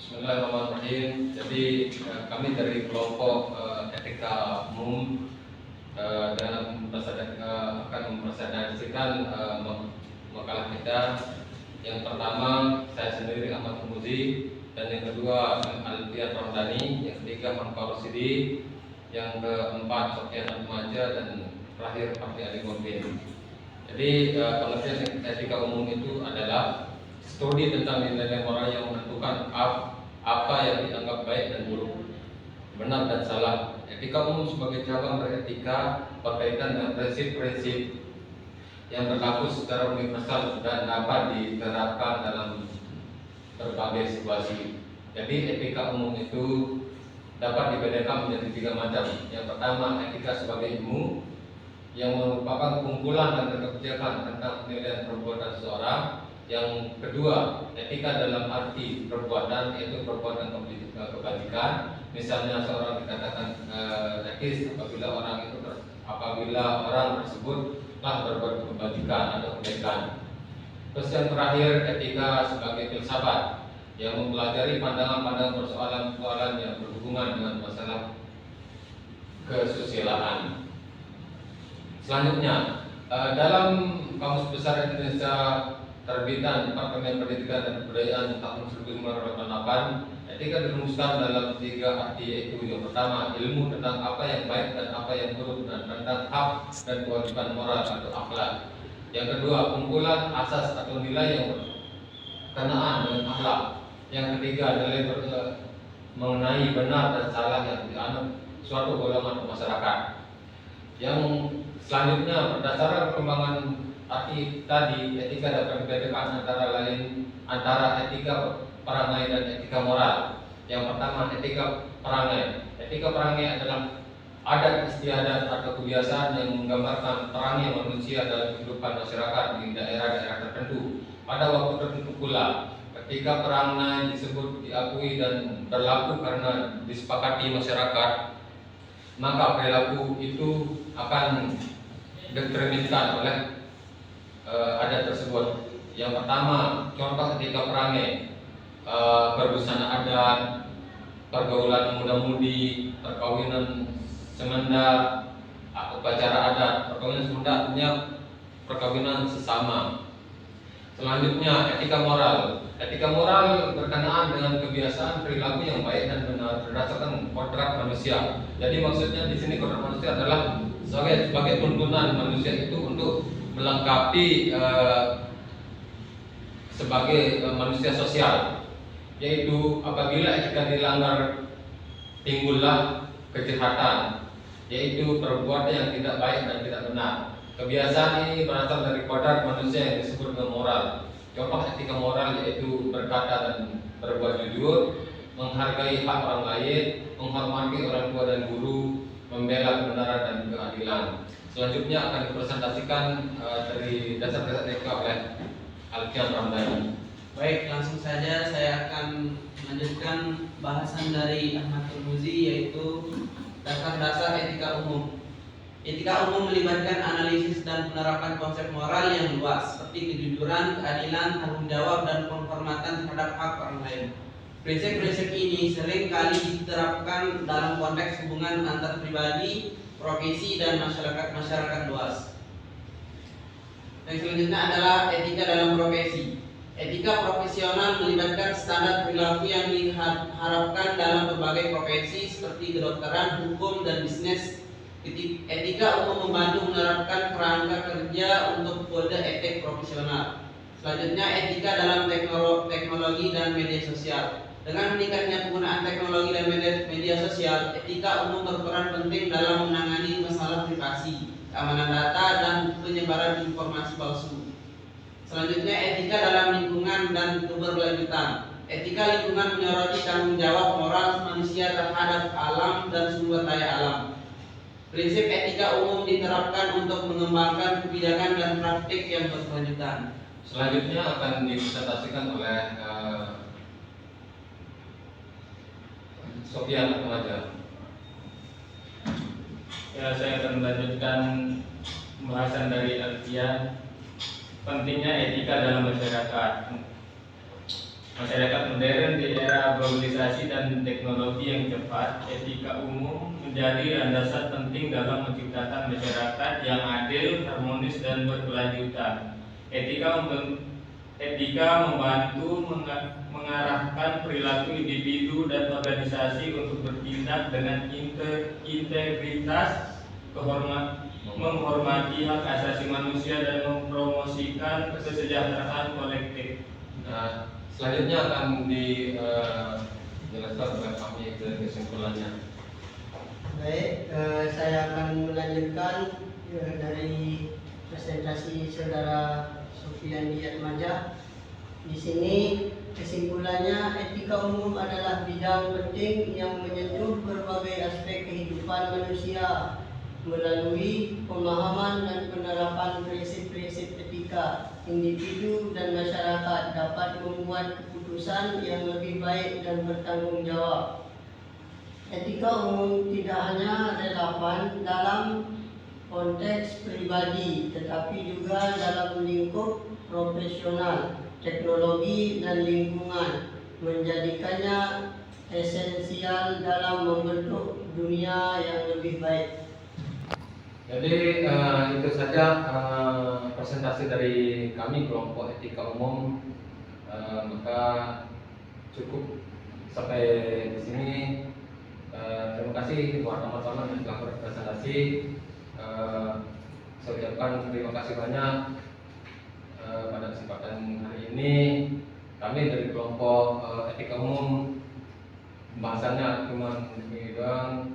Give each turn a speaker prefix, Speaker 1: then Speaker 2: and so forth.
Speaker 1: Bismillahirrahmanirrahim. Jadi kami dari kelompok etika umum akan mempresentasikan makalah kita. Yang pertama saya sendiri Ahmad Muzi, dan yang kedua Alfian Ramdhani, yang ketiga Hamka Rosidi, yang keempat Sofyan Atmaja, dan terakhir Fakri Ali Gombin. Jadi pengertian etika umum itu adalah studi tentang nilai moral yang menentukan apa yang dianggap baik dan buruk, benar dan salah. Etika umum sebagai cabang beretika berkaitan dengan prinsip-prinsip yang berlaku secara universal dan dapat diterapkan dalam berbagai situasi. Jadi etika umum itu dapat dibedakan menjadi tiga macam. Yang pertama, etika sebagai ilmu yang merupakan kumpulan dan kebijakan tentang penilaian perbuatan seseorang. Yang kedua, etika dalam arti perbuatan, yaitu perbuatan kebajikan. Misalnya seorang dikatakan etis apabila orang tersebut telah berbuat kebajikan atau kebaikan. Terus yang terakhir, etika sebagai filsafat yang mempelajari pandangan-pandangan persoalan-persoalan yang berhubungan dengan masalah kesusilaan. Selanjutnya, dalam Kamus Besar Indonesia terbitan Departemen Pendidikan dan Kebudayaan tahun 1988, etika dirumuskan dalam tiga arti, yaitu yang pertama, ilmu tentang apa yang baik dan apa yang buruk, dan tentang hak dan kewajiban moral atau akhlak. Yang kedua, kumpulan asas atau nilai yang berkenaan dengan akhlak. Yang ketiga, nilai mengenai benar dan salah yang dianut suatu golongan masyarakat. Yang selanjutnya, berdasarkan perkembangan arti tadi, etika dapat dibedakan antara etika perangai dan etika moral. Yang pertama, etika perangai. Etika perangai adalah adat istiadat atau kebiasaan yang menggambarkan perangai manusia dalam kehidupan masyarakat di daerah-daerah tertentu pada waktu tertentu pula. Ketika perangai disebut diakui dan berlaku karena disepakati masyarakat, maka perilaku itu akan dideterminkan oleh adat tersebut. Yang pertama, contoh etika perangai, berbusana adat, pergaulan muda-mudi, perkawinan semenda, upacara adat. Perkawinan semenda artinya perkawinan sesama. Selanjutnya, etika moral. Etika moral berkenaan dengan kebiasaan perilaku yang baik dan benar berdasarkan kodrat manusia. Jadi maksudnya di sini kodrat manusia adalah sebagai tuntunan manusia itu untuk melengkapi sebagai manusia sosial, yaitu apabila etika dilanggar timbullah kejahatan, yaitu perbuatan yang tidak baik dan tidak benar. Kebiasaan ini berasal dari kodrat manusia yang disebut dengan moral. Contoh etika moral yaitu berkata dan berbuat jujur, menghargai hak orang lain, menghormati orang tua dan guru, membela kebenaran dan keadilan. Selanjutnya akan dipresentasikan dari dasar-dasar etika oleh Alfian Ramdhani.
Speaker 2: Baik, langsung saja saya akan melanjutkan bahasan dari Ahmad Muzi, yaitu dasar-dasar etika umum. Etika umum melibatkan analisis dan penerapan konsep moral yang luas, seperti kejujuran, keadilan, tanggung jawab, dan penghormatan terhadap hak orang lain. Prinsip-prinsip ini sering kali diterapkan dalam konteks hubungan antar pribadi, profesi, dan masyarakat luas. Yang selanjutnya adalah etika dalam profesi. Etika profesional melibatkan standar perilaku yang diharapkan dalam berbagai profesi seperti kedokteran, hukum, dan bisnis. Etika umum membantu menerapkan kerangka kerja untuk kode etik profesional. Selanjutnya, etika dalam teknologi dan media sosial. Dengan meningkatnya penggunaan teknologi dan media sosial, etika umum berperan penting dalam menangani masalah privasi, keamanan data, dan penyebaran informasi palsu. Selanjutnya, etika dalam lingkungan dan keberlanjutan. Etika lingkungan menyoroti tanggung jawab moral manusia terhadap alam dan sumber daya alam. Prinsip etika umum diterapkan untuk mengembangkan kebijakan dan praktik yang berkelanjutan.
Speaker 1: Selanjutnya akan dipresentasikan oleh Sofyan Atmaja.
Speaker 3: Ya, saya akan melanjutkan pembahasan dari Alfian, pentingnya etika dalam masyarakat. masyarakat modern di era globalisasi dan teknologi yang cepat, etika umum menjadi landasan penting dalam menciptakan masyarakat yang adil, harmonis, dan berkelanjutan. Etika membantu mengarahkan perilaku individu dan organisasi untuk bertindak dengan integritas, menghormati hak asasi manusia, dan mempromosikan kesejahteraan kolektif.
Speaker 1: Nah, selanjutnya akan dijelaskan oleh kami dari kesimpulannya.
Speaker 4: Baik, saya akan melanjutkan dari presentasi saudara Sofian Atmaja. Di sini kesimpulannya, etika umum adalah bidang penting yang menyentuh berbagai aspek kehidupan manusia melalui pemahaman dan penerapan prinsip-prinsip etika. Individu dan masyarakat dapat membuat keputusan yang lebih baik dan bertanggung jawab. Etika umum tidak hanya relevan dalam konteks pribadi, tetapi juga dalam lingkup profesional, teknologi, dan lingkungan, menjadikannya esensial dalam membentuk dunia yang lebih baik.
Speaker 1: Jadi itu saja presentasi dari kami kelompok etika umum. Maka cukup sampai di sini. Terima kasih buat teman-teman yang telah berpresentasi. Saya ucapkan terima kasih banyak pada kesempatan hari ini. Kami dari kelompok etika umum, pembahasannya cuma begini doang.